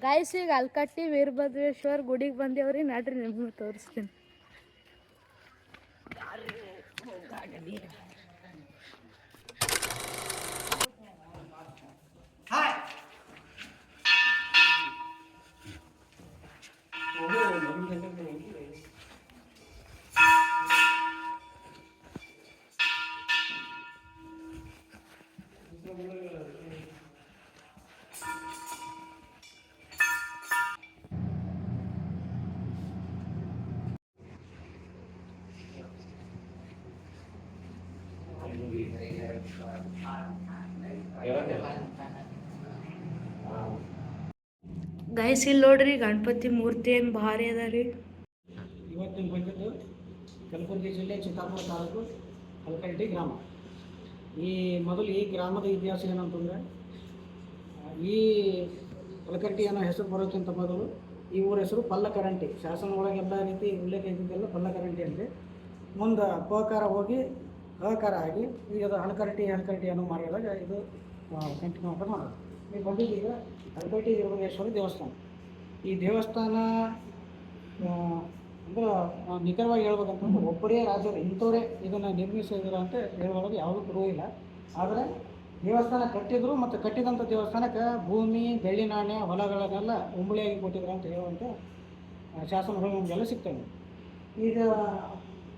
Guys ಈಗ ಅಲ್ಕಟ್ಟಿ ವೀರಭದ್ರೇಶ್ವರ ಗುಡಿಗೆ ಬಂದೇವ್ರಿ. ನಡ್ರಿ ನಿಮ್ಗೆ ತೋರಿಸ್ತೀನಿ. ಗೈಸ್ ಇಲ್ಲಿ ನೋಡ್ರಿ ಗಣಪತಿ ಮೂರ್ತಿ ಏನು ಭಾರಿ ಅದ ರೀ. ಇವತ್ತಿನ ಬಂದಿದ್ದು ಕಲಬುರಗಿ ಜಿಲ್ಲೆ ಚಿತ್ತಾಪುರ ತಾಲೂಕು ಅಲ್ಕಟ್ಟಿ ಗ್ರಾಮ. ಮೊದಲು ಈ ಗ್ರಾಮದ ಇತಿಹಾಸ ಏನಂತಂದರೆ, ಈ ಅಲ್ಕಟ್ಟಿ ಅನ್ನೋ ಹೆಸರು ಬರೋಕ್ಕಿಂತ ಮೊದಲು ಈ ಊರ ಹೆಸರು ಪಲ್ಲಕರಂಟಿ. ಶಾಸನ ಒಳಗೆಲ್ಲ ರೀತಿ ಉಲ್ಲೇಖ ಇದ್ದಿದ್ದೆಲ್ಲ ಪಲ್ಲಕರಂಟಿ ಅಂತೆ. ಮುಂದೆ ಪಕಾರ ಹೋಗಿ ಅಕಾರ ಆಗಿ ಈಗ ಅದು ಹಣಕರಟಿ ಅನ್ನೋ ಮಾಡಿದಾಗ ಇದು ಕಂಟಿನ್ಯೂ ಅಂತ ಮಾಡೋದು. ಈಗ ಬಂದಿದ್ದು ಈಗ ಅಲ್ಕಟ್ಟಿ ವೀರಭದ್ರೇಶ್ವರ ದೇವಸ್ಥಾನ. ಈ ದೇವಸ್ಥಾನ ಅಂದ್ರೆ ನಿಖರವಾಗಿ ಹೇಳ್ಬೇಕಂತಂದ್ರೆ ಒಬ್ಬರೇ ರಾಜರು ಇಂಥವರೇ ಇದನ್ನು ನಿರ್ಮಿಸಿದ್ರು ಅಂತ ಹೇಳೋದು ಯಾವುದೂ ಕೂಡ ಇಲ್ಲ. ಆದರೆ ದೇವಸ್ಥಾನ ಕಟ್ಟಿದ್ರು ಮತ್ತು ಕಟ್ಟಿದಂಥ ದೇವಸ್ಥಾನಕ್ಕೆ ಭೂಮಿ, ಬೆಳ್ಳಿ ನಾಣ್ಯ, ಹೊಲಗಳನ್ನೆಲ್ಲ ಉಂಬಳಿಯಾಗಿ ಕೊಟ್ಟಿದ್ರು ಅಂತ ಹೇಳುವಂಥ ಶಾಸನಗಳು ನಮಗೆಲ್ಲ ಸಿಗ್ತವೆ. ಈಗ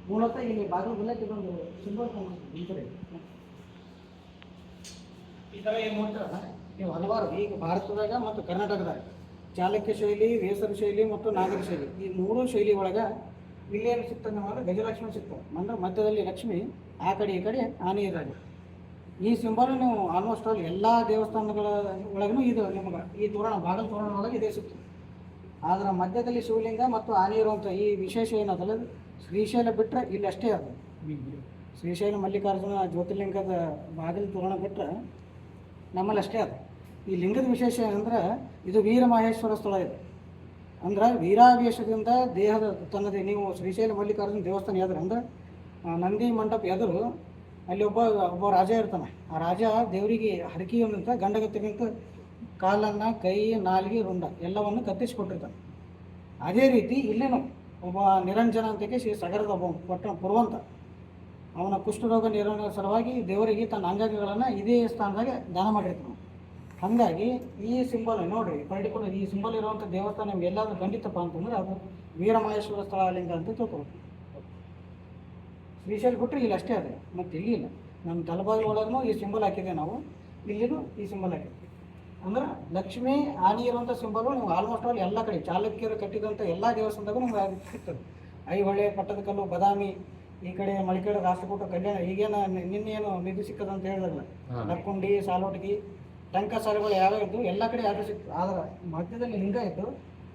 ಮೂಲತಃ ಇಲ್ಲಿ ಬಾಗಲಕೋಟೆ ಇದೊಂದು ಸಿಂಬಲ್ ಈ ಕಡೆ ಈ ಥರ ಏನು ನೋಡ್ತಾರಲ್ಲ ನೀವು ಹಲವಾರು ಈಗ ಭಾರತದಾಗ ಮತ್ತು ಕರ್ನಾಟಕದಾಗ ಚಾಲುಕ್ಯ ಶೈಲಿ, ವೇಸರ ಶೈಲಿ ಮತ್ತು ನಾಗರ ಶೈಲಿ ಈ ಮೂರೂ ಶೈಲಿ ಒಳಗೆ ಇಲ್ಲೇನು ಸಿಗ್ತದೆ ಅಂದರೆ ಗಜಲಕ್ಷ್ಮಿ ಸಿಗ್ತದೆ. ಅಂದ್ರೆ ಮಧ್ಯದಲ್ಲಿ ಲಕ್ಷ್ಮಿ, ಆ ಕಡೆ ಈ ಕಡೆ ಆನೆ ಇರೋದು. ಈ ಸಿಂಬಲ್ ನೀವು ಆಲ್ಮೋಸ್ಟ್ ಆಲ್ ಎಲ್ಲ ದೇವಸ್ಥಾನಗಳ ಒಳಗೂ ಇದು ನಿಮ್ಗೆ ಈ ತೋರಣ ಬಾಗಲ ತೋರಣ ಒಳಗೆ ಇದೇ ಸಿಗ್ತದೆ. ಆದರೆ ಮಧ್ಯದಲ್ಲಿ ಶಿವಲಿಂಗ ಮತ್ತು ಆನೆ ಇರುವಂಥ ಈ ವಿಶೇಷ ಏನದಲ್ಲ, ಶ್ರೀಶೈಲ ಬಿಟ್ಟರೆ ಇಲ್ಲಿ ಅಷ್ಟೇ ಅದು. ಶ್ರೀಶೈಲ ಮಲ್ಲಿಕಾರ್ಜುನ ಜ್ಯೋತಿರ್ಲಿಂಗದ ಬಾಗಿಲು ತೋರಣ ಬಿಟ್ಟರೆ ನಮ್ಮಲ್ಲಿ ಅಷ್ಟೇ ಅದು. ಈ ಲಿಂಗದ ವಿಶೇಷ ಏನಂದ್ರೆ ಇದು ವೀರಮಹೇಶ್ವರ ಸ್ಥಳ ಇದೆ. ಅಂದ್ರೆ ವೀರಾವೇಶದಿಂದ ದೇಹದ ತನ್ನದೇ ನೀವು ಶ್ರೀಶೈಲ ಮಲ್ಲಿಕಾರ್ಜುನ ದೇವಸ್ಥಾನ ಯಾವ್ದು ಅಂದ್ರೆ ನಂದಿ ಮಂಟಪ ಎದುರು ಅಲ್ಲಿ ಒಬ್ಬ ರಾಜ ಇರ್ತಾನೆ. ಆ ರಾಜ ದೇವರಿಗೆ ಹರಕೆಯಂತ ಗಂಡಗತ್ತಿಗಿಂತ ಕಾಲನ್ನು, ಕೈ, ನಾಲಿಗೆ, ರುಂಡ ಎಲ್ಲವನ್ನು ಕತ್ತಿಸಿಕೊಟ್ಟಿರ್ತಾನೆ. ಅದೇ ರೀತಿ ಇಲ್ಲೇನು ಒಬ್ಬ ನಿರಂಜನ ಅಂತಕ್ಕೆ ಶ್ರೀ ಸಗರದ ಒಬ್ಬ ಪುರುವಂತ ಅವನ ಕುಷ್ಠರೋಗ ನಿವಾರಣೆ ಸಲುವಾಗಿ ದೇವರಿಗೆ ತನ್ನ ಅಂಗಾಂಗಗಳನ್ನು ಇದೇ ಸ್ಥಾನದಾಗ ದಾನ ಮಾಡಿರ್ತಾನೆ. ಹಾಗಾಗಿ ಈ ಸಿಂಬಲ್ ನೋಡಿರಿ, ಪರ್ಟಿಕ್ಯುಲರ್ ಈ ಸಿಂಬಲ್ ಇರುವಂಥ ದೇವಸ್ಥಾನ ನಿಮ್ಗೆ ಎಲ್ಲಾದರೂ ಖಂಡಿತಪ್ಪ ಅಂತಂದ್ರೆ ಅದು ವೀರಮಹೇಶ್ವರ ಸ್ಥಳ ಲಿಂಗ ಅಂತ ತಿಳ್ಕೊಬೇಕು. ಶ್ರೀಶೈಲ ಬಿಟ್ಟರೆ ಇಲ್ಲಿ ಅಷ್ಟೇ ಅದೇ, ಮತ್ತು ಇಲ್ಲಿ ಇಲ್ಲ. ನಮ್ಮ ತಲಬಾಗಿ ಒಳಗೂ ಈ ಸಿಂಬಲ್ ಹಾಕಿದೆ ನಾವು, ಇಲ್ಲಿನೂ ಈ ಸಿಂಬಲ್ ಹಾಕಿದ್ವಿ. ಅಂದ್ರೆ ಲಕ್ಷ್ಮೀ, ಆನೆ ಇರುವಂಥ ಸಿಂಬಲು ನೀವು ಆಲ್ಮೋಸ್ಟ್ ಆಲ್ ಎಲ್ಲ ಕಡೆ ಚಾಲುಕ್ಯರು ಕಟ್ಟಿದಂಥ ಎಲ್ಲ ದೇವಸ್ಥಾನದಾಗೂ ನಿಮ್ಗೆ ಸಿಗ್ತದೆ. ಐಹೊಳೆ, ಪಟ್ಟದಕಲ್ಲು, ಬದಾಮಿ, ಈ ಕಡೆ ಮಳಿಕೇಡ, ರಾಷ್ಟ್ರಕೂಟ, ಕಲ್ಯಾಣ, ಈಗೇನು ನಿನ್ನೇನು ನಿಧಿ ಸಿಕ್ಕದಂತ ಹೇಳಿದ್ರಲ್ಲ, ನರ್ಕುಂಡಿ, ಸಾಲೋಟಗಿ, ಟಂಕ ಸಾಲುಗಳು ಯಾವ್ಯಾವ ಇದ್ದು ಎಲ್ಲ ಕಡೆ ಯಾರು ಸಿಕ್ತು. ಆದ್ರೆ ಮಧ್ಯದಲ್ಲಿ ಲಿಂಗ ಇದ್ದು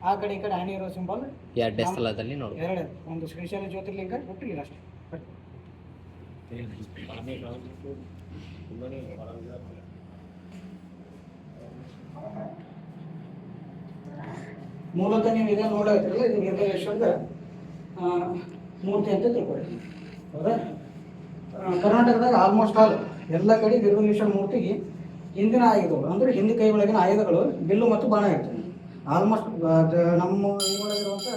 ಆ ಕಡೆ ಈ ಕಡೆ ಆನೆ ಇರೋ ಸಿಂಬಲ್ ಎರಡೇ, ಒಂದು ಶ್ರೀಶೈಲ ಜ್ಯೋತಿರ್ಲಿಂಗ ಬಿಟ್ಟು ಇಲ್ಲ ಅಷ್ಟೇ. ಮೂಲತಃ ನೀವು ಇದನ್ನು ನೋಡೋದ್ರಲ್ಲ, ಇದು ವೀರಭದ್ರೇಶ್ವರದ ಮೂರ್ತಿ ಅಂತ ತಿಳ್ಕೊಳ್ಳಿ. ಹೌದಾ? ಕರ್ನಾಟಕದಾಗ ಆಲ್ಮೋಸ್ಟ್ ಆಲ್ ಎಲ್ಲ ಕಡೆ ವೀರಭದ್ರೇಶ್ವರ ಮೂರ್ತಿಗೆ ಹಿಂದಿನ ಆಯುಧಗಳು ಅಂದರೆ ಹಿಂದಿ ಕೈ ಒಳಗಿನ ಆಯುಧಗಳು ಬಿಲ್ಲು ಮತ್ತು ಬಾಣ ಇರ್ತವೆ. ಆಲ್ಮೋಸ್ಟ್ ನಮ್ಮ ಈ ಒಳಗಿರುವಂಥ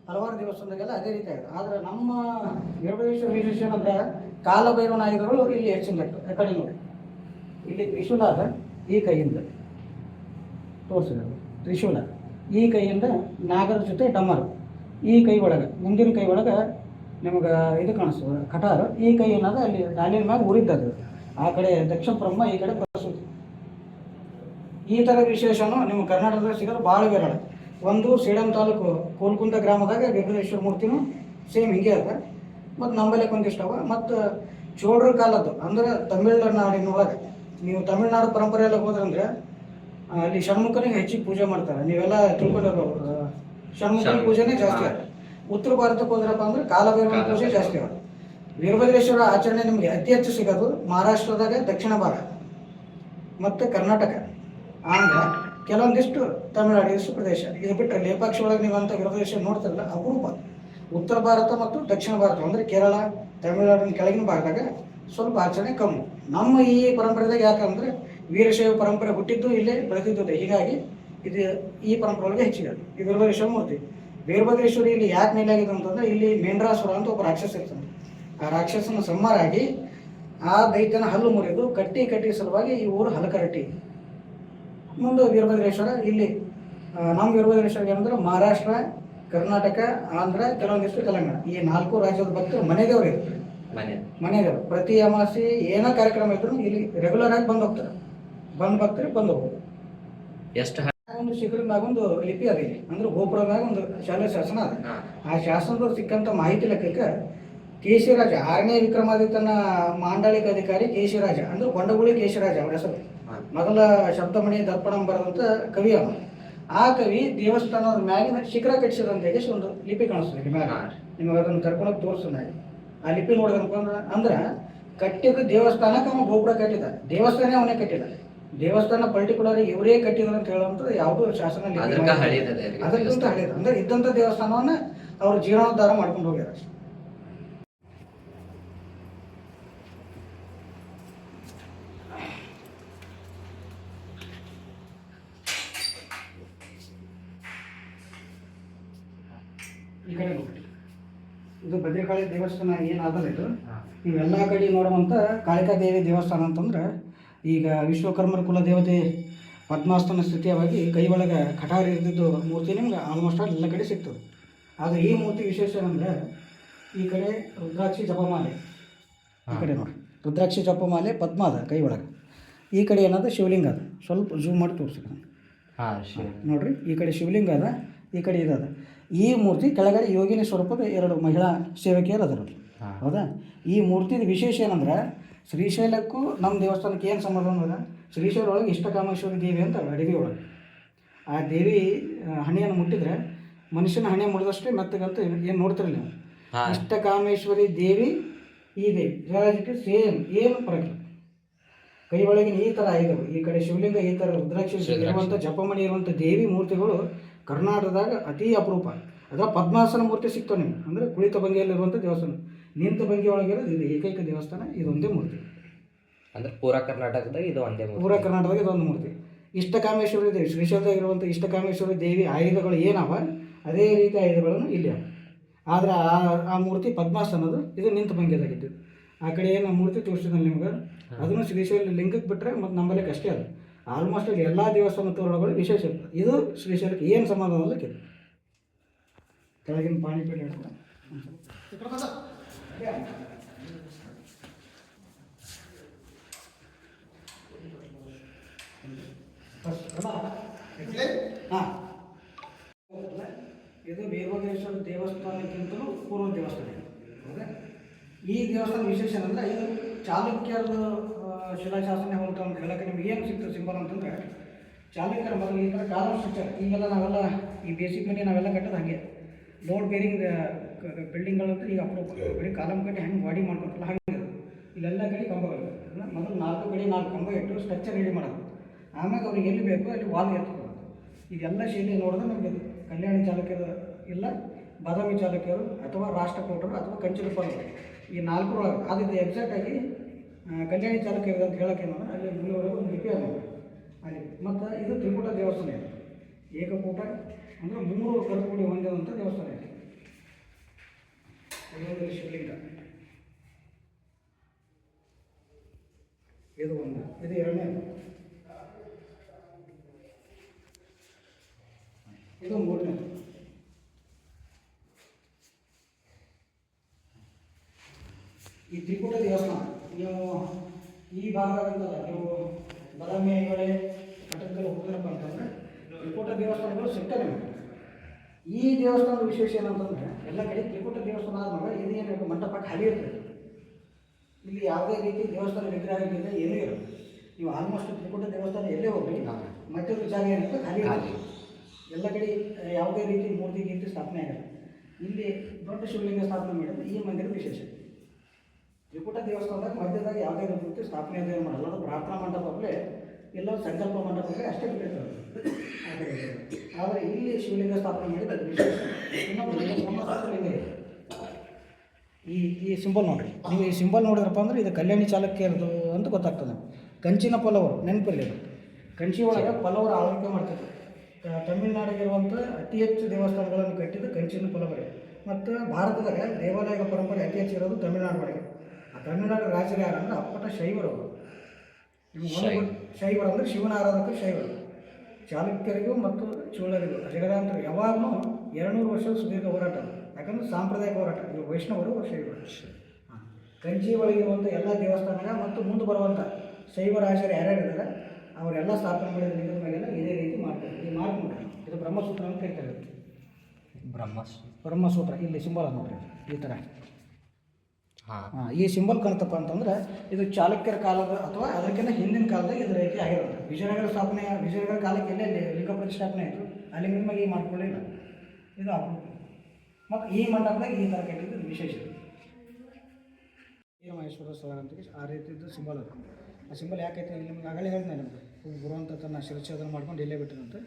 ಹಲವಾರು ದೇವಸ್ಥಾನದಾಗೆಲ್ಲ ಅದೇ ರೀತಿ ಆಗಿದೆ. ಆದರೆ ನಮ್ಮ ವೀರಭದ್ರೇಶ್ವರ ವಿಶೇಷ ಅಂದರೆ ಕಾಲಭೈರವನ ಆಯುಧಗಳು ಇಲ್ಲಿ ಹೆಚ್ಚಿನ ಕಡೆ ನೋಡಿ. ಇಲ್ಲಿ ತ್ರಿಶೂಲ ಅದ, ಈ ಕೈಯಿಂದ ತೋರಿಸಿದ್ರು ತ್ರಿಶೂಲ, ಈ ಕೈಯಿಂದ ನಾಗರ ಜೊತೆ ಡಮರು, ಈ ಕೈ ಒಳಗೆ ಮುಂದಿನ ಕೈ ಒಳಗೆ ನಿಮಗೆ ಇದು ಕಾಣಿಸ್ತದೆ ಕಟಾರು, ಈ ಕೈ ಅನ್ನೋದು ಅಲ್ಲಿ ದಾನಿನ ಮ್ಯಾಗ ಉರಿದ್ದದು, ಆ ಕಡೆ ದಕ್ಷಿಣ ಬ್ರಹ್ಮ, ಈ ಕಡೆ ಪ್ರಸೂತಿ. ಈ ಥರ ವಿಶೇಷನೂ ನಿಮ್ಮ ಕರ್ನಾಟಕದಾಗ ಸಿಗೋದು ಭಾಳ ವಿರಳ. ಒಂದು ಸೇಡಂ ತಾಲೂಕು ಕೋಲ್ಕುಂದ ಗ್ರಾಮದಾಗ ವೀರಭದ್ರೇಶ್ವರ ಮೂರ್ತಿನೂ ಸೇಮ್ ಹಿಂಗೆ ಅದ. ಮತ್ತು ನಮ್ಮಲ್ಲೇ ಒಂದಿಷ್ಟವ. ಮತ್ತು ಚೋಳರ ಕಾಲದ್ದು ಅಂದ್ರೆ ತಮಿಳುನಾಡಿನೊಳಗೆ ನೀವು ತಮಿಳುನಾಡು ಪರಂಪರೆಯೆಲ್ಲ ಹೋದ್ರಂದ್ರೆ ಅಲ್ಲಿ ಷಣ್ಮುಖನಿಗೆ ಹೆಚ್ಚಿಗೆ ಪೂಜೆ ಮಾಡ್ತಾರೆ. ನೀವೆಲ್ಲ ತಿಳ್ಕೊಂಡಿರ್ಬೋದು, ಷಣ್ಮುಖನ ಪೂಜೆನೇ ಜಾಸ್ತಿ ಆಗುತ್ತೆ. ಉತ್ತರ ಭಾರತಕ್ಕೆ ಹೋದ್ರಪ್ಪ ಅಂದ್ರೆ ಕಾಲಭೈರವನ ಪೂಜೆ ಜಾಸ್ತಿ ಆಗುತ್ತೆ. ವೀರಭದ್ರೇಶ್ವರ ಆಚರಣೆ ನಿಮಗೆ ಅತಿ ಹೆಚ್ಚು ಸಿಗೋದು ಮಹಾರಾಷ್ಟ್ರದಾಗ ದಕ್ಷಿಣ ಭಾಗ ಮತ್ತು ಕರ್ನಾಟಕ, ಆಂಧ್ರ, ಕೆಲವೊಂದಿಷ್ಟು ತಮಿಳುನಾಡು, ಇಷ್ಟು ಪ್ರದೇಶ. ಇದು ಬಿಟ್ಟರೆ ಲೇಪಾಕ್ಷಿ ಒಳಗೆ ನೀವು ಅಂತ ವೀರಭದ್ರೇಶ್ವರ ನೋಡ್ತಿರಲ್ಲ ಅಪರೂಪ. ಉತ್ತರ ಭಾರತ ಮತ್ತು ದಕ್ಷಿಣ ಭಾರತ ಅಂದರೆ ಕೇರಳ, ತಮಿಳುನಾಡಿನ ಕೆಳಗಿನ ಭಾಗದಾಗ ಸ್ವಲ್ಪ ಆಚರಣೆ ಕಮ್ಮಿ. ನಮ್ಮ ಈ ಪರಂಪರೆದಾಗ ಯಾಕಂದರೆ ವೀರಶೈವ ಪರಂಪರೆ ಹುಟ್ಟಿದ್ದು ಇಲ್ಲೇ ಬೆಳೆದಿದ್ದು. ಹೀಗಾಗಿ ಇದು ಈ ಪರಂಪರೆ ಒಳಗೆ ಹೆಚ್ಚಿದೆ ಈ ವೀರಭದ್ರೇಶ್ವರ ಮೂರ್ತಿ. ವೀರಭದ್ರೇಶ್ವರಿ ಇಲ್ಲಿ ಯಾಕೆ ಮೇಲಾಗಿದೆ ಅಂತಂದ್ರೆ ಇಲ್ಲಿ ಮೇಂಡ್ರಾಸುರ ಅಂತ ಒಬ್ಬ ರಾಕ್ಷಸ ಇರ್ತಾನೆ. ಆ ರಾಕ್ಷಸನ ಸಂಹಾರ ಆಗಿ ಆ ದೈತ್ಯನ ಹಲ್ಲು ಮುರಿದು ಕಟ್ಟಿ ಸಲುವಾಗಿ ಈ ಊರು ಹಲಕರಟ್ಟಿ. ಮುಂದೆ ವೀರಭದ್ರೇಶ್ವರ ಇಲ್ಲಿ ನಮ್ಮ ವೀರಭದ್ರೇಶ್ವರ ಏನಂದ್ರೆ ಮಹಾರಾಷ್ಟ್ರ, ಕರ್ನಾಟಕ, ಆಂಧ್ರ, ಕೆಲವೊಂದಿಷ್ಟು ತೆಲಂಗಾಣ ಈ 4 ರಾಜ್ಯದ ಭಕ್ತರು ಮನೆ ದೇವರು ಇರ್ತಾರೆ. ಮನೆ ದೇವರು ಪ್ರತಿ ಅಮಾವಾಸ್ಯೆ ಏನೋ ಕಾರ್ಯಕ್ರಮ ಇದ್ರು ಇಲ್ಲಿ ರೆಗ್ಯುಲರ್ ಆಗಿ ಬಂದು ಹೋಗ್ತಾರೆ. ಭಕ್ತರು ಬಂದು ಹೋಗ್ಬೋದು. ಎಷ್ಟು ಒಂದು ಶಿಖರದಾಗ ಒಂದು ಲಿಪಿ ಅದ ಇಲ್ಲಿ ಅಂದ್ರೆ ಗೋಪುರದಾಗ ಒಂದು ಶಾಲೆ ಶಾಸನ ಅದ. ಆ ಶಾಸನದವ್ರು ಸಿಕ್ಕಂತ ಮಾಹಿತಿ ಲೆಕ್ಕಕ್ಕೆ ಕೇಶಿರಾಜ 6ನೇ ವಿಕ್ರಮಾದಿತ್ಯನ ಮಾಂಡಳಿಕ ಅಧಿಕಾರಿ ಕೇಶಿರಾಜ ಅಂದ್ರೆ ಕೊಂಡಗುಳಿ ಕೇಶಿರಾಜ ಅವರ ಹೆಸರು. ಮೊದಲ ಶಬ್ದಮಣಿ ದರ್ಪಣಂ ಬರೆದಂತ ಕವಿ ಅವನು. ಆ ಕವಿ ದೇವಸ್ಥಾನದ ಮ್ಯಾಗಿನ ಶಿಖರ ಕಟ್ಟಿಸಿದಂತ ಹೇಳಿ ಒಂದು ಲಿಪಿ ಕಾಣಿಸ್ತದೆ ಮ್ಯಾಗ. ನಿಮಗೆ ಅದನ್ನು ಕರ್ಕೊಂಡೋಗಿ ತೋರಿಸ್ತಾನೆ. ಆ ಲಿಪಿ ನೋಡಿದಪ್ಪ ಅಂದ್ರೆ ಕಟ್ಟಿದ ದೇವಸ್ಥಾನಕ್ಕೆ ಅವನು ಗೋಪುರ ಕಟ್ಟಿದ. ದೇವಸ್ಥಾನ ಅವನೇ ಕಟ್ಟಿದ. ದೇವಸ್ಥಾನ ಪರ್ಟಿಕ್ಯುಲರ್ ಇವರೇ ಕಟ್ಟಿದ್ರು ಅಂತ ಹೇಳುವಂಥದ್ದು ಯಾವುದೋ ಶಾಸನ ಅದಕ್ಕಿಂತ ಹಳಿದ ಅಂದ್ರೆ ಇದ್ದಂಥ ದೇವಸ್ಥಾನವನ್ನ ಅವರು ಜೀರ್ಣೋದ್ಧಾರ ಮಾಡ್ಕೊಂಡು ಹೋಗ್ಯಾರ. ಈ ಕಡೆ ನೋಡಿ, ಇದು ಭದ್ರಕಾಳಿ ದೇವಸ್ಥಾನ ಏನಾದಲ್ಲ ಇದು. ಇವೆಲ್ಲ ಕಡೆ ನೋಡುವಂಥ ಕಾಳಿಕಾ ದೇವಿ ದೇವಸ್ಥಾನ ಅಂತಂದ್ರೆ ಈಗ ವಿಶ್ವಕರ್ಮರ ಕುಲ ದೇವತೆ ಪದ್ಮಾಸ್ತನ ಸ್ಥಿತಿಯಾಗಿ ಕೈ ಒಳಗೆ ಕಟಾರಿ ಇರ್ತಿದ್ದು ಮೂರ್ತಿ ನಿಮ್ಗೆ ಆಲ್ಮೋಸ್ಟ್ ಆಲ್ ಎಲ್ಲ ಕಡೆ ಸಿಗ್ತದೆ. ಆದರೆ ಈ ಮೂರ್ತಿ ವಿಶೇಷ ಏನಂದ್ರೆ ಈ ಕಡೆ ರುದ್ರಾಕ್ಷಿ ಜಪಮಾಲೆ, ಈ ಕಡೆ ನೋಡಿ ರುದ್ರಾಕ್ಷಿ ಜಪಮಾಲೆ ಪದ್ಮ ಅದ ಕೈ ಒಳಗೆ. ಈ ಕಡೆ ಏನಾದ ಶಿವಲಿಂಗ ಅದ. ಸ್ವಲ್ಪ ಜೂಮ್ ಮಾಡಿ ತೋರಿಸ್ತೀನಿ ನೋಡ್ರಿ. ಈ ಕಡೆ ಶಿವಲಿಂಗ ಅದ, ಈ ಕಡೆ ಇದದ. ಈ ಮೂರ್ತಿ ಕೆಳಗಡೆ ಯೋಗಿನಿ ಸ್ವರೂಪದ 2 ಮಹಿಳಾ ಸೇವಕಿಯರು ಅದರಲ್ಲಿ. ಹೌದಾ? ಈ ಮೂರ್ತಿದ ವಿಶೇಷ ಏನಂದ್ರೆ ಶ್ರೀಶೈಲಕ್ಕೂ ನಮ್ಮ ದೇವಸ್ಥಾನಕ್ಕೆ ಏನು ಸಂಬಂಧ ಅಂದ್ರೆ ಶ್ರೀಶೈಲ ಒಳಗೆ ಇಷ್ಟಕಾಮೇಶ್ವರಿ ದೇವಿ ಅಂತ ಅಡವಿ ಒಳಗೆ. ಆ ದೇವಿ ಹಣೆಯನ್ನು ಮುಟ್ಟಿದ್ರೆ ಮನುಷ್ಯನ ಹಣೆ ಮುಡಿದಷ್ಟೇ ಮೆತ್ತಗಂತ ಏನು ನೋಡ್ತಿರಲ್ಲ ನೀವು. ಇಷ್ಟಕಾಮೇಶ್ವರಿ ದೇವಿ ಈ ದೇವಿ ಜೊತೆ ಸೇಮ್ ಏನು ಫರಕ್. ಕೈ ಒಳಗಿನ ಈ ಥರ ಐದವು. ಈ ಕಡೆ ಶಿವಲಿಂಗ, ಈ ಥರ ರುದ್ರಾಕ್ಷಿ ಇರುವಂಥ ಜಪಮಣಿ ಇರುವಂಥ ದೇವಿ ಮೂರ್ತಿಗಳು ಕರ್ನಾಟಕದಾಗ ಅತಿ ಅಪರೂಪ. ಅದರ ಪದ್ಮಾಸನ ಮೂರ್ತಿ ಸಿಗ್ತಾವೆ ನಿಮ್ಗೆ ಅಂದರೆ ಕುಳಿತ ಭಂಗಿಯಲ್ಲಿರುವಂಥ ದೇವಸ್ಥಾನ. ನಿಂತ ಭಂಗಿ ಒಳಗಿರೋದು ಇದು ಏಕೈಕ ದೇವಸ್ಥಾನ, ಇದೊಂದೇ ಮೂರ್ತಿ. ಅಂದರೆ ಪೂರ ಕರ್ನಾಟಕದಾಗ ಇದು ಒಂದೇ ಮೂರ್ತಿ. ಪೂರ ಕರ್ನಾಟಕದಾಗ ಇದೊಂದು ಮೂರ್ತಿ. ಇಷ್ಟಕಾಮೇಶ್ವರಿ ದೇವಿ ಶ್ರೀಶೈಲದಾಗ ಇರುವಂಥ ಇಷ್ಟಕಾಮೇಶ್ವರಿ ದೇವಿ ಆಯುಧಗಳು ಏನವ ಅದೇ ರೀತಿ ಆಯುಧಗಳನ್ನು ಇಲ್ಲಿ ಅವ. ಆದ್ರೆ ಆ ಮೂರ್ತಿ ಪದ್ಮಾಸನದು ಇದು ನಿಂತ ಭಂಗಿಯದಾಗಿದ್ದು. ಆ ಕಡೆ ಏನು ಮೂರ್ತಿ ತೋರಿಸಿದಲ್ಲಿ ನಿಮ್ಗೆ ಅದನ್ನು ಶ್ರೀಶೈಲ ಲಿಂಗಕ್ಕೆ ಬಿಟ್ಟರೆ ಮತ್ತು ನಮ್ಮಲ್ಲಕ್ಕೆ ಅಷ್ಟೇ ಅದು. ಆಲ್ಮೋಸ್ಟ್ ಅಲ್ಲಿ ಎಲ್ಲ ದೇವಸ್ಥಾನ ತೋರಣಗಳು ವಿಶೇಷ ಇರ್ತದೆ. ಇದು ಶ್ರೀಶೈಲಕ್ಕೆ ಏನು ಸಂಬಂಧ ಅನ್ನೋದಕ್ಕೆ ಕೆಳಗಿನ ಪಾಣಿಪೇಟೆ ಹೇಳ್ತಾರೆ. ಹಾಂ, ಇದು ವೀರಭದ್ರೇಶ್ವರ ದೇವಸ್ಥಾನಕ್ಕಿಂತಲೂ ಪೂರ್ವ ದೇವಸ್ಥಾನ. ಹೌದಾ? ಈ ದೇವಸ್ಥಾನ ವಿಶೇಷ ಏನಂದ್ರೆ ಇದು ಚಾಲುಕ್ಯರ ಶಿಲಾಶಾಸನ ಹೊರತು ಅಂತ ಹೇಳಕ್ಕೆ ನಿಮ್ಗೆ ಏನು ಸಿಗ್ತದೆ ಸಿಂಬಲ್ ಅಂತಂದ್ರೆ ಚಾಲುಕ್ಯರ ಮೊದಲು ಈ ಥರ ಕಾಲಮ್ ಸ್ಟ್ರಕ್ಚರ್ ಈಗೆಲ್ಲ ನಾವೆಲ್ಲ ಈ ಬೇಸಿಕ್ ಮನೆ ನಾವೆಲ್ಲ ಕಟ್ಟೋದು ಹಾಗೆ ಲೋಡ್ ಬೇರಿಂಗ್ ಬಿಲ್ಡಿಂಗ್ಗಳಂತ ಈಗ ಅಪ್ರೂಪ. ಬರೀ ಕಾಲಮ್ ಕಟ್ಟಿ ಹೆಂಗೆ ಬಾಡಿ ಮಾಡ್ಕೊತಲ್ಲ ಹಾಗೆ ಇಲ್ಲೆಲ್ಲ ಕಡೆ ಕಂಬಗಳು ಮೊದಲು 4 ಕಡೆ 4 ಕಂಬ ಇಟ್ಟು ಸ್ಟ್ರಕ್ಚರ್ ರೆಡಿ ಮಾಡೋದು. ಆಮೇಲೆ ಅವ್ರಿಗೆ ಎಲ್ಲಿ ಬೇಕೋ ಅಲ್ಲಿ ವಾಲ್ ಎತ್ಕೊಡೋದು. ಇದೆಲ್ಲ ಶೈಲಿ ನೋಡಿದ್ರೆ ನಮಗೆ ಕಲ್ಯಾಣಿ ಚಾಲುಕ್ಯರು ಇಲ್ಲ ಬಾದಾಮಿ ಚಾಲುಕ್ಯರು ಅಥವಾ ರಾಷ್ಟ್ರಕೂಟರು ಅಥವಾ ಕಂಚಿನಪಲ್ಲರು ಈ 4 ಒಳಗೆ ಅದು ಎಕ್ಸಾಕ್ಟಾಗಿ ಕಲ್ಯಾಣಿ ಚಾಲುಕ್ಯರು ಅಂತ ಹೇಳೋಕೆ ಏನಂದ್ರೆ ಅಲ್ಲಿ ಮೂಲವರೆಗೂ ಒಂದು ಲಿಪಿ ಅದ ಅಲ್ಲಿ. ಮತ್ತು ಇದು ತ್ರಿಕೂಟ ದೇವಸ್ಥಾನ ಇದೆ. ಏಕಕೂಟ ಅಂದರೆ 3 ಕರ್ಕೂಡಿ ಹೊಂದಿರುವಂಥ ದೇವಸ್ಥಾನ ಇದೆ. ಇದೊಂದು ಶಿವಲಿಂಗ, ಇದು ಒಂದು, ಇದು 2ನೇ, ಇದು 3ನೇ. ಈ ತ್ರಿಕೂಟ ದೇವಸ್ಥಾನ ನೀವು ಈ ಭಾಗದಿಂದ ನೀವು ಬಾದಾಮಿ ಕಡೆ ಕಟಕದಲ್ಲಿ ಹೋಗ್ತೀರಪ್ಪ ಅಂತಂದರೆ ತ್ರಿಕೂಟ ದೇವಸ್ಥಾನಗಳು ಸಿಗ್ತವೆ ನಿಮಗೆ. ಈ ದೇವಸ್ಥಾನದ ವಿಶೇಷ ಏನಂತಂದರೆ ಎಲ್ಲ ಕಡೆ ತ್ರಿಕೂಟ ದೇವಸ್ಥಾನ ಆದ್ಮೇಲೆ ಇದು ಏನು ಮಂಟಪ ಖಾಲಿ ಇರ್ತದೆ. ಇಲ್ಲಿ ಯಾವುದೇ ರೀತಿ ದೇವಸ್ಥಾನ ವಿಗ್ರಹ ಇಲ್ಲದೆ ಏನೂ ಇರೋದು. ನೀವು ಆಲ್ಮೋಸ್ಟ್ ತ್ರಿಕೂಟ ದೇವಸ್ಥಾನ ಎಲ್ಲೇ ಹೋಗ್ರಿ ಮತ್ತೊಂದು ಜಾಗ ಏನಿರುತ್ತೆ ಖಾಲಿ ಇರುತ್ತೆ. ಎಲ್ಲ ಕಡೆ ಯಾವುದೇ ರೀತಿ ಮೂರ್ತಿ ಗೀರ್ತಿ ಸ್ಥಾಪನೆ ಆಗಲ್ಲ. ಇಲ್ಲಿ ದೊಡ್ಡ ಶಿವಲಿಂಗ ಸ್ಥಾಪನೆ ಮಾಡಿದ್ರೆ ಈ ಮಂದಿರದ ವಿಶೇಷ. ತ್ರಿಕೂಟ ದೇವಸ್ಥಾನದಾಗ ಮಧ್ಯದಾಗ ಯಾವುದೇ ರೀತಿ ಸ್ಥಾಪನೆ ಅದೇನು ಮಾಡಲ್ಲ. ಅದು ಪ್ರಾರ್ಥನಾ ಮಂಟಪಗಳೇ ಎಲ್ಲ ಸಂಕಲ್ಪ ಮಂಟಪಗಳೇ ಅಷ್ಟೇ ಬಿಟ್ಟಿರ್ತಾರೆ. ಆದರೆ ಇಲ್ಲಿ ಶಿವಲಿಂಗ ಸ್ಥಾಪನೆ ಮಾಡಿದ್ರೆ ಅದು ವಿಶೇಷ. ಇನ್ನೊಂದು ಲಿಂಗ ಇದೆ. ಈ ಸಿಂಬಲ್ ನೋಡಿರಿ ನೀವು. ಈ ಸಿಂಬಲ್ ನೋಡಿದ್ರಪ್ಪ ಅಂದ್ರೆ ಇದು ಕಲ್ಯಾಣಿ ಚಾಲುಕ್ಯರದು ಅಂತ ಗೊತ್ತಾಗ್ತದೆ. ಕಂಚಿನ ಪಲ್ಲವರು ನೆನಪಿರಲಿ. ಕಂಚಿ ಒಳಗೆ ಪಲ್ಲವರು ಆಳ್ವಿಕೆ ಮಾಡ್ತಿದ್ರು. ತಮಿಳುನಾಡಿಗಿರುವಂಥ ಅತಿ ಹೆಚ್ಚು ದೇವಸ್ಥಾನಗಳನ್ನು ಕಟ್ಟಿದ ಕಂಚಿನ ಪರಂಪರೆ. ಮತ್ತು ಭಾರತದಾಗ ದೇವಾಲಯ ಪರಂಪರೆ ಅತಿ ಹೆಚ್ಚು ಇರೋದು ತಮಿಳುನಾಡು ಒಳಗೆ. ಆ ತಮಿಳುನಾಡು ರಾಜರು ಯಾರಂದ್ರೆ ಅಪ್ಪಟ ಶೈವರು. ಶೈವರು ಅಂದರೆ ಶಿವನ ಆರಾಧಕ ಶೈವರು. ಚಾಲುಕ್ಯರಿಗೂ ಮತ್ತು ಚೋಳರಿಗೂ ಜಗದಾಂತರ ಯಾವಾಗಲೂ 200 ವರ್ಷದ ಸುದೀರ್ಘ ಹೋರಾಟ. ಯಾಕಂದ್ರೆ ಸಾಂಪ್ರದಾಯಿಕ ಹೋರಾಟ. ಇವರು ವೈಷ್ಣವರು ಶೈವರು. ಕಂಚಿ ಒಳಗಿರುವಂಥ ಎಲ್ಲ ದೇವಸ್ಥಾನಗ ಮತ್ತು ಮುಂದೆ ಬರುವಂಥ ಶೈವ ರಾಜರು ಯಾರ್ಯಾರಿದ್ದಾರೆ ಅವರೆಲ್ಲ ಸ್ಥಾಪನೆ ಮಾಡಿದ ಲಿಂಗದ ಮೇಲೆಲ್ಲ ಇದೇ ರೀತಿ ಮಾಡ್ತಾರೆ. ಈ ಮಾರ್ಕ್ ನೋಡ್ರಿ, ಇದು ಬ್ರಹ್ಮಸೂತ್ರ ಅಂತ ಕರಿತಾರೆ. ಬ್ರಹ್ಮಸೂತ್ರ ಇಲ್ಲಿ ಸಿಂಬಲ್ ನೋಡ್ರಿ ಈ ಥರ. ಈ ಸಿಂಬಲ್ ಕಾಣ್ತಪ್ಪ ಅಂತಂದ್ರೆ ಇದು ಚಾಲುಕ್ಯರ ಕಾಲದ ಅಥವಾ ಅದಕ್ಕಿಂತ ಹಿಂದಿನ ಕಾಲದಾಗ ಇದ್ರ ರೀತಿ ಆಗಿರುತ್ತೆ. ವಿಜಯನಗರ ಕಾಲಕ್ಕೆ ಎಲ್ಲೇ ಲಿಂಗ ಪ್ರತಿಷ್ಠಾಪನೆ ಆಯಿತು, ಆ ಲಿಂಗದ ಮೇಲೆ ಮಾಡ್ಕೊಳ್ಳಿಲ್ಲ. ಇದು ಅಪರೂಪ. ಮತ್ತು ಈ ಮಂಟಪದಾಗ ಈ ಥರ ಕಟ್ಟಿದ್ದು ವಿಶೇಷ. ವೀರಮಹೇಶ್ವರ ಸ್ಥಳ ಅಂತ ಆ ರೀತಿದ್ದು ಸಿಂಬಲ್ ಅದು. ಆ ಸಿಂಬಲ್ ಯಾಕೈತೆ ಇಲ್ಲಿ ನಿಮ್ಗೆ ಆಗಲೇ ಹೇಳಿದೆ ನಿಮಗೆ. ಪುರೋಹಿತ ತನ್ನ ಶಿರಚ್ಛೇದನ ಮಾಡ್ಕೊಂಡು ಇಲ್ಲೇ ಬಿಟ್ಟಿದಂತೆ.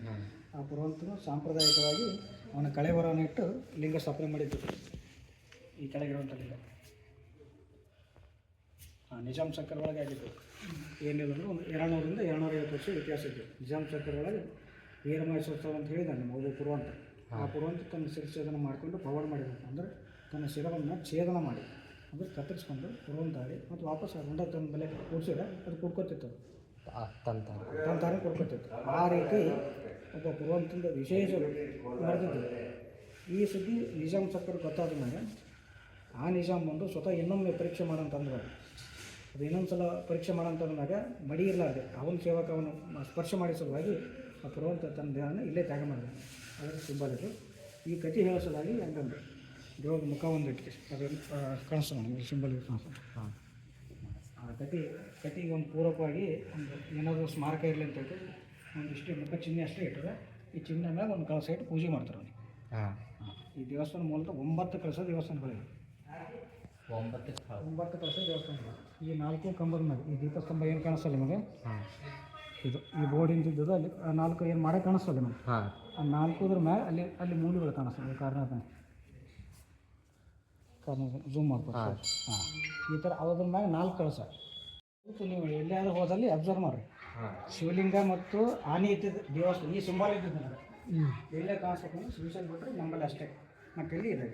ಆ ಪುರೋಹಿತನು ಸಾಂಪ್ರದಾಯಿಕವಾಗಿ ಅವನ ಕಳೆವರವನ್ನು ಇಟ್ಟು ಲಿಂಗ ಸ್ಥಾಪನೆ ಮಾಡಿದ್ದು ಈ ಕೆಳಗಿರುವಂಥ ಲಿಂಗ. ನಿಜಾಮ್ ಸರ್ಕಾರ ಒಳಗೆ ಆಗಿದ್ದು ಏನಿಲ್ಲ ಅಂದ್ರೆ ಒಂದು 200ರಿಂದ 250 ವರ್ಷ ವ್ಯತ್ಯಾಸ ಇತ್ತು. ನಿಜಾಮ್ ಸರ್ಕಾರ ಒಳಗೆ ವೀರಮಹೇಶ್ವರ ಸ್ಥಳ ಅಂತ ಹೇಳಿದ್ದಾನೆ ಒಬ್ಬ ಪುರೋಹಿತ. ಆ ಪುರೋಹಿತ ತನ್ನ ಶಿರಚ್ಛೇದನ ಮಾಡಿಕೊಂಡು ಪವಾಡ ಮಾಡಿದಂತ ಅಂದರೆ ತನ್ನ ಶಿರವನ್ನು ಛೇದನ ಮಾಡಿ ಅಂದರೆ ಕತ್ತರಿಸ್ಕೊಂಡು ಪುರೋಹಿತಾಡಿ ಮತ್ತು ವಾಪಸ್ ರುಂಡ ತನ್ನ ಬೆಲೆ ಕೂಡಿಸಿದ್ರೆ ಅದು ಕುಡ್ಕೊತಿತ್ತು. ತನ್ನ ತಾನೇ ಕುಡ್ಕೊತಿತ್ತು. ಆ ರೀತಿ ಒಬ್ಬ ಪುರೋಹಿತಂದು ವಿಶೇಷ ನಡೆದಿದ್ದು. ಈ ಸುದ್ದಿ ನಿಜಾಮ್ ಸರ್ಕಾರ ಗೊತ್ತಾದ ಮೇಲೆ ಆ ನಿಜಾಮ್ ಬಂದು ಸ್ವತಃ ಇನ್ನೊಮ್ಮೆ ಪರೀಕ್ಷೆ ಮಾಡೋಂತಂದ್ರೆ ಅದು ಇನ್ನೊಂದು ಸಲ ಪರೀಕ್ಷೆ ಮಾಡೋಂತಂದಾಗ ಮಡಿ ಇರಲಾರ್ದೆ ಅವನ ಸೇವಕ ಅವನು ಸ್ಪರ್ಶ ಮಾಡಿ ಸಲುವಾಗಿ ಆ ಪುರೋಹಿತ ತನ್ನ ದೇಹನ ಇಲ್ಲೇ ತ್ಯಾಗ ಮಾಡಿದೆ. ಅದರ ಸಿಂಬಲ್ ಇದು. ಈ ಕಥೆ ಹೇಳಿಸಲಾಗಿ ಹಂಗಂದ್ರೆ ದೇವರ ಮುಖ ಒಂದು ಇಟ್ಟಿಗೆ ಅದು ಕಾಣಿಸ್ತು ನನಗೆ ಸಿಂಬಲ್ ಕಾಣಿಸ್ತು. ಆ ಕತೆಗೆ ಒಂದು ಪೂರಕವಾಗಿ ಒಂದು ಏನಾದರೂ ಸ್ಮಾರಕ ಇರಲಿ ಅಂತ ಹೇಳ್ಬಿಟ್ಟು ಒಂದಿಷ್ಟು ಮುಖ ಚಿಹ್ನೆ ಅಷ್ಟೇ ಇಟ್ಟರೆ ಈ ಚಿಹ್ನೆ ಮೇಲೆ ಒಂದು ಕಳಸ ಇಟ್ಟು ಪೂಜೆ ಮಾಡ್ತಾರೆ ಅವನಿಗೆ. ಈ ದೇವಸ್ಥಾನ ಮೂಲತಃ 9 ಕಳಸ ದೇವಸ್ಥಾನಗಳಿವೆ. 9 ಕಳಸ ದೇವಸ್ಥಾನಗಳು. ಈ 4 ಕಂಬದ ಮೇಲೆ ಈ ದೀಪಸ್ತಂಭ ಏನು ಕಾಣಿಸ್ತಲ್ಲ ನಿಮಗೆ, ಇದು ಈ ಬೋರ್ಡಿಂದ ಇದ್ದದ್ದು ಅಲ್ಲಿ 4 ಏನು ಮಾಡೋ ಕಾಣಿಸ್ತಲ್ಲ ನಿಮಗೆ. ಆ 4ರ ಮ್ಯಾಲೆ ಅಲ್ಲಿ ಮೂಲೆಗಳು ಕಾಣಿಸ್ತದೆ. ಕಾರಣ ಝೂಮ್ ಮಾಡ್ಬೋದು. ಈ ಥರ ಅದ್ರ ಮ್ಯಾಗ 4 ಕಳಸ. ನೀವು ಎಲ್ಲಿಯಾದ್ರೂ ಹೋದಲ್ಲಿ ಅಬ್ಸರ್ವ್ ಮಾಡಿರಿ. ಶಿವಲಿಂಗ ಮತ್ತು ಆನೆ ಇದ್ದಿದ್ದು ದೇವಸ್ಥಾನ ಈ ಸಿಂಬಲ್ ಇದ್ದಿದ್ದು ನನಗೆ ಎಲ್ಲೇ ಕಾಣಿಸ್ಬೇಕು ಶ್ರೀಶೈಲ ಬಿಟ್ಟರೆ ನಮ್ಮಲ್ಲಿ ಅಷ್ಟೇ. ಮತ್ತು ಎಲ್ಲಿ ಇದೆ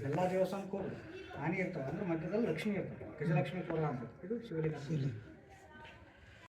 ಎಲ್ಲ ದೇವಸ್ಥಾನಕ್ಕೂ ಆನೆ ಇರ್ತವೆ. ಅಂದರೆ ಮಧ್ಯದಲ್ಲಿ ಲಕ್ಷ್ಮಿ ಇರ್ತದೆ. ಗಜಲಕ್ಷ್ಮಿ ಪೂರ ಅಂತ ಇದು ಶಿವಲಿಂಗ.